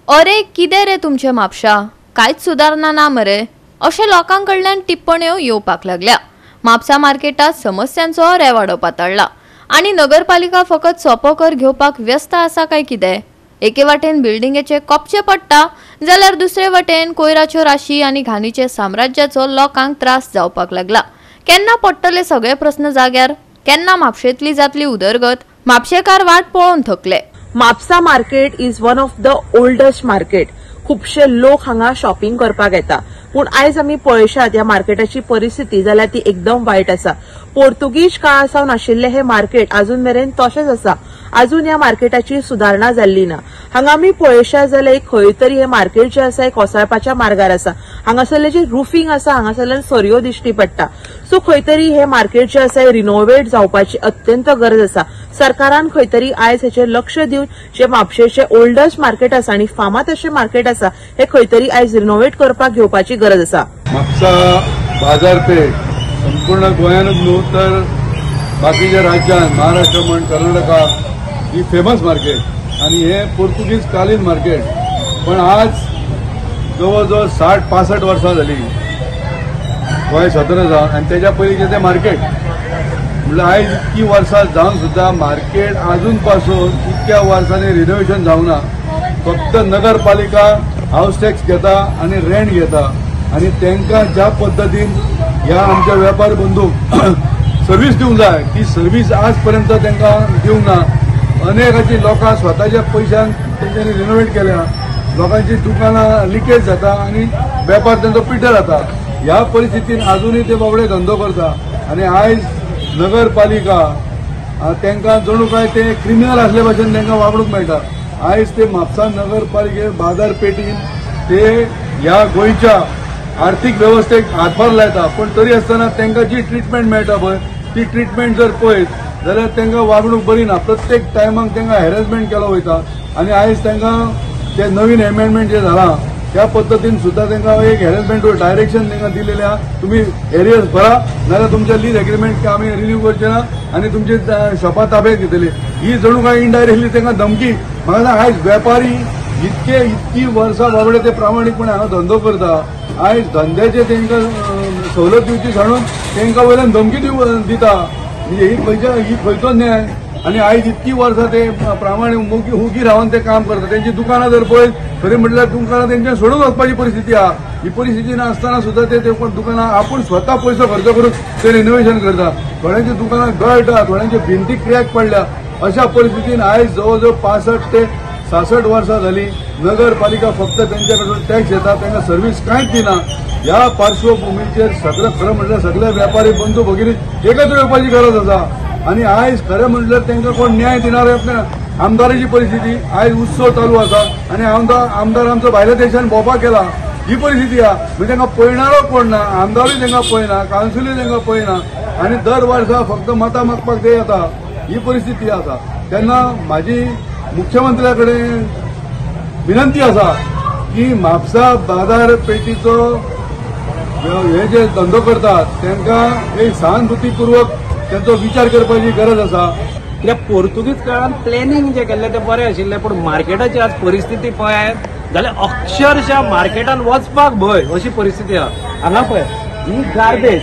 अरे कितें रे तुमचे म्हापशा, कांयच सुदारना ना मरे, अशें लोकांकडल्यान टिप्पण्यो येवपाक लागल्या। म्हापसा मार्केटात समस्यांचो रेवाडो पातळ्ळा आनी नगरपालिका फकत सोपो कर घेवपाक व्यस्त आसा काय कितें? एके वाटेन बिल्डिंगेचे कोपचे पडटा जाल्यार दुसरे वटेन कोयराच्यो राशी आनी घाणीचे साम्राज्याचो लोकांक त्रास जावपाक लागला। केन्ना पडटले सगळे प्रश्न जाग्यार? केन्ना म्हापशेंतली जातली उदरगत? म्हापशेकार वाट पळोवन थकले। Mapusa market is one of the oldest market. खूपशे लोक हांगा शॉपिंग करपाक येता, पूण आयज आमी पळयशात ह्या मार्केटाची परिस्थिती जाल्यार ती एकदम वायट आसा। पोर्तुगीज काळासावन आशिल्ले हे मार्केट अजून मेरेन तशेंच आसा। अजून ह्या मार्केटाची सुदारणा जाल्ली ना। हांगा आमी पळयशात जाल्यार खंय तरी हे मार्केट जे आसा कोसळपाच्या मार्गार आसा। हांगासरले जे रुफिंग आसा हांगासरल्यान सरयो दिश्टी पडटा। सो खंय तरी हे मार्केट जे आसा रिनोवेट जावपाची अत्यंत गरज आसा। सरकारान खंय तरी आयज हेचेर लक्ष दिवन जे म्हापशेचे ओल्डेस्ट मार्केट आसा आनी फामाद अशें मार्केट आसा हे खंय तरी आयज रिनोवेट करपाक घेवपाची गरज आसा। म्हापसा बाजारपेठ संपूर्ण गोंयांत न्हू तर बाकीच्या राज्यांत महाराष्ट्र म्हण कर्नाटका ही फेमस मार्केट आणि हे पोर्तुगीज कालीन मार्केट। पण आज जवळजवळ 60-65 वर्सां जाली गोंय स्वतंत्र जावन आनी तेच्या पयलींचे ते मार्केट म्हणल्यार आयज इतकी वर्सां जावन सुद्दां मार्केट अजून पासून इतक्या वर्सांनी रिनोवेशन जावना। फक्त नगरपालिका हाऊस टॅक्स घेता आणि रेंट घेता आणि तांकां ज्या पद्दतीन ह्या आमच्या वेपारी बंधूक सर्व्हिस दिवंक जाय ती सर्व्हिस आज पर्यंत तांकां दिवंक ना। अनेकाची लोकां स्वताच्या पयशांक तेंच्यांनी रिनोवेट केल्या, लोकांची दुकानां लिकेज जाता आणि वेपार तांचो पिड्ड्यार जाता। ह्या परिस्थितीन अजूनही ते बाबडे धंदो करता आणि आयज नगरपालिका तांकां जणू काय ते क्रिमिनल असले भाशेन तांकां वागणूक मेळटा। आयज ते म्हापसा नगरपालिके बाजारपेठीन ते ह्या गोंयच्या आर्थीक वेवस्थेक हातभार लायता, पण तरी आसतना तांकां जी ट्रिटमेंट मेळटा पळय ती ट्रिटमेंट जर पळयत जाल्यार तांकां वागणूक बरी ना। प्रत्येक टायमाक तांकां हॅरेसमेंट केलो वयता आणि आयज तांकां ते नवीन अमेंडमेंट जे जालां त्या पद्दतीन सुद्दां तांकां एक हॅरेसमेंट डायरेक्शन तांकां दिलेलें आहा, तुमी एरियर्स भरा नाल्यार तुमचे लीज एग्रीमेंट आमी रिन्यू करचे ना आनी तुमची शॉपां ताब्यात घेतली। ही जणू काय इनडायरेक्टली तांकां धमकी। म्हाका आयज वेपारी इतकी वर्सां बाबडे ते प्रामाणीकपणे हांगा धंदो करता, आयज धंद्याचे तांकां सवलत दिवची सांडून तांकां वयल्यान धमकी दिता। म्हणजे ही खंयचो न्याय? आणि आयज इतकी वर्सां ते प्रामाणीक उगी रावन ते काम करता। त्यांची दुकानां जर पळयत खरी म्हटल्यार दुकानां तेंच्यान सोडून वचपाची परिस्थिती आहा। ही परिस्थिती नासतना सुद्दां ते दुकानां आपूण स्वता पयसो खर्च करून ते रिनोवेशन करता। थोड्यांची दुकानां गळटा, थोड्यांची भिंती क्रॅक पडल्या। अशा परिस्थितीन आयज जवळजवळ 65 ते 66 वर्सां जाली नगरपालिका फक्त त्यांच्या कडून टॅक्स घेता, तांकां सर्व्हिस कांयच दिना। ह्या पार्श्वभूमीचेर सगळें खरं म्हटल्यार सगळे वेपारी बंधू भगिनी एकत्र येवपाची गरज आसा आणि आयज खरें म्हटल्यार तांकां कोण न्याय दिनारे आमदाराची परिस्थिती आयज उत्सव चालू आसा आणि आमदार आमचो भायल्या देशांत भोवपाक गेला। ही परिस्थिती आहा, म्हणजे तांकां पळयणारो कोण ना, आमदारूय तांकां पळयना, कावन्सिलूय तांकां पळयना आणि दर वर्सा फक्त मतां मागपाक ते येता। ही परिस्थिती आसा। तेन्ना म्हाजी मुख्यमंत्र्या कडेन विनंती आसा की म्हापसा बाजारपेठीचो हे जे धंदो करतात तांकां एक सहानुभूतीपूर्वक त्यांचो विचार करपाची गरज आसा। कित्याक पोर्तुगीज काळात प्लॅनिंग जे केल्ले ते बरें आशिल्ले, पण मार्केटाची आज परिस्थिती पळयत जाल्यार अक्षरशः मार्केटान वचपाक भंय अशी परिस्थिती आहा। हांगा पळय ही गार्बेज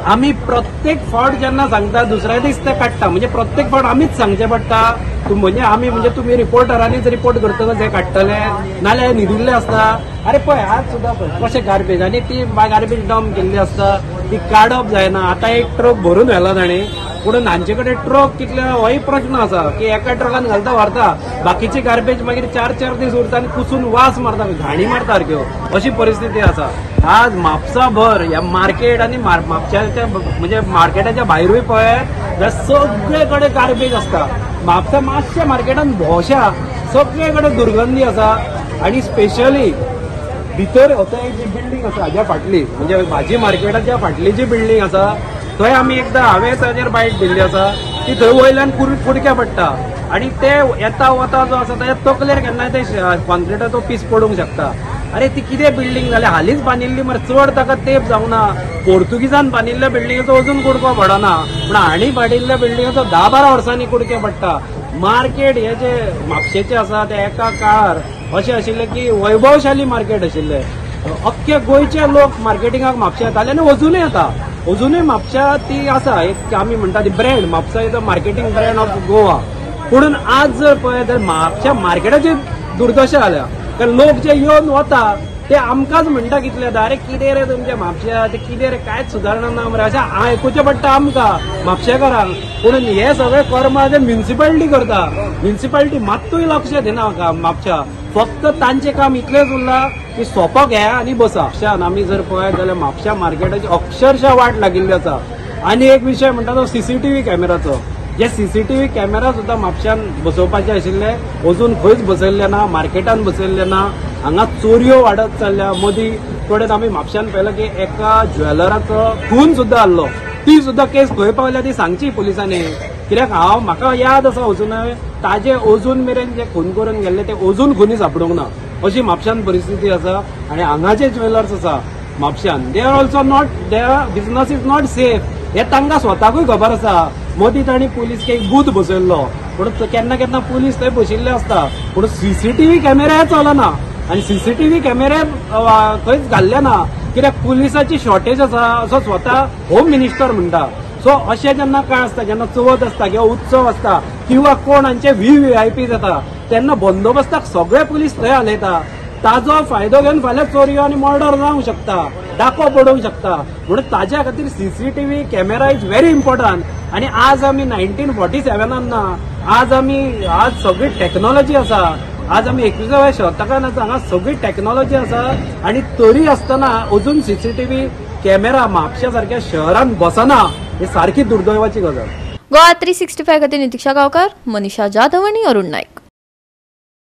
आमी प्रत्येक फावट जेन्ना सांगता दुसऱ्या दीस ते काडटा, म्हणजे प्रत्येक फावट आमीच सांगचे पडटा। म्हणजे तुम्ही रिपोर्टरांनीच रिपोर्ट करतकच हे काडटले नाल्यार हे न्हिदिल्ले आसता। अरे पळय आज सुद्दां पळय कशें गार्बेज आनी ती गार्बेज डंप केल्ली आसता ती काडप जायना। आतां एक ट्रक भरून व्हेला ताणी, पूण हांचे कडेन ट्रक कितले होय प्रश्न आसा की एका ट्रकान घालता व्हरता, बाकीची गार्बेज मागीर 4-4 दीस उरता आनी कुसून वास मारता, घाणी मारता सारक्यो, अशी परिस्थिती आसा। आज म्हापसा भर ह्या मार्केट आनी म्हापशाच्या म्हणजे मार्केटाच्या भायरूय पळयत जाल्यार सगळे कडेन गार्बेज आसता। म्हापसा मातशे मार्केटान भोवशा सगळे कडेन दुर्गंधी आसा आणि स्पेशली भितर होता एक जी बिल्डींग आसा हाज्या फाटली म्हणजे भाजी मार्केटाच्या फाटली जी बिल्डींग आसा थंय आमी एकदां हांवें ताजेर बायट दिल्ली आसा ती थंय वयल्यान कुडक्या पडटा आणि ते येता वता जो आसा ताच्या तकलेर केन्नाय ते कॉन्क्रिटाचो पीस पडूंक शकता। अरे ती कितें बिल्डींग जाल्या हालींच बांदिल्ली मरे, चड ताका तेंप जावना। पोर्तुगीजान बांदिल्ल्या बिल्डिंगेचो अजून कुडको पडना, पूण हांणी बांदिल्ल्या बिल्डिंगेचो 10-12 वर्सांनी कुडके पडटा। मार्केट हे जे म्हापशेचे आसा ते एका काळार अशें आशिल्ले की वैभवशाली मार्केट आशिल्ले. अख्खे गोंयचे लोक मार्केटिंगाक म्हापशा येताले आनी अजूनय येता. अजूनय म्हापशा ती आसा एक आमी म्हणटा ती brand. Mapusa is the marketing brand of Goa. पूण आज जर पळयत जाल्यार म्हापशा मार्केटाची दुर्दशा जाल्या. कारण लोक जे येवन वता ते आमकांच म्हणटा कितले अरे कितें रे तुमच्या म्हापशा ते कितें रे कांयच सुदारणा ना मरे अशें आयकुचें पडटा आमकां म्हापशेकारांक. पूण हे सगळे कर्म जे म्युनिसिपालिटी करता. म्युनिसिपालिटी मात्तूय लक्ष दिना म्हापशा. फक्त तांचें काम इतलेंच उरलां की सोपो घ्या आनी बसा. म्हापशान आमी जर पळयत जाल्यार म्हापशा मार्केटाची अक्षरशः वाट लागिल्ली आसा. आनी एक विशय म्हणटा तो सीसीटीव्ही कॅमेराचो. जे सीसीटीव्ही कॅमेरा सुद्धा म्हापशान बसोवपाचे आशिल्ले अजून खंयच बसयल्ले ना. मार्केटान बसयल्ले ना. हांगा चोरयो वाडत चल्ल्या. मदीं थोडेच आमी म्हापशान पळयलें की एका ज्वेलराचो खून सुद्धा जाल्लो. ती सुद्धा केस खंय पावल्या ती सांगची पुलिसांनी. कित्याक म्हाका याद आसा अजूनय ताजे अजून मेरेन जे खून करून गेल्ले ते अजून खुनी सापडूंक ना. अशी म्हापशान परिस्थिती आसा. आनी हांगाचे ज्वेलर्स आसा म्हापशान they are also not their business is not safe. हे तांकां स्वताकूय खबर आसा. मदीं तांणी पुलीस एक बूथ बसयल्लो. पूण केन्ना केन्ना पुलीस थंय बशिल्ले आसता. पूण सीसीटीव्ही कॅमेरा चलना. आनी सीसीटीव्ही कॅमेरे खंयच घाल्ले ना. कित्याक पुलिसाची शॉर्टेज आसा असो स्वता होम मिनिस्टर म्हणटा. सो अशें जेन्ना काळ आसता जेन्ना चवथ आसता किंवा उत्सव आसता किंवा कोणांचे VVIP जाता तेन्ना बंदोबस्ताक सगळे पुलीस थंय हालयता. ताजो फायदो घेवन फाल्यां चोरयो आनी मर्डर जावंक शकता. डाको पडोवंक शकता. म्हणून ताज्या खातीर CCTV camera is very important. आनी आज आमी 1947 ना. आज सगळी टेक्नॉलॉजी आसा. आज आमी 21व्या शतकान आसा. हांगा सगळी टेक्नॉलॉजी आसा. आनी तरी आसतना अजून सीसीटीव्ही कॅमेरा म्हापशा सारख्या शहरान बसना. ही सारखी दुर्दैवाची गजाल. गोवा 365 खातीर नितीक्षा गांवकार, मनीषा जाधव आनी अरुण नायक.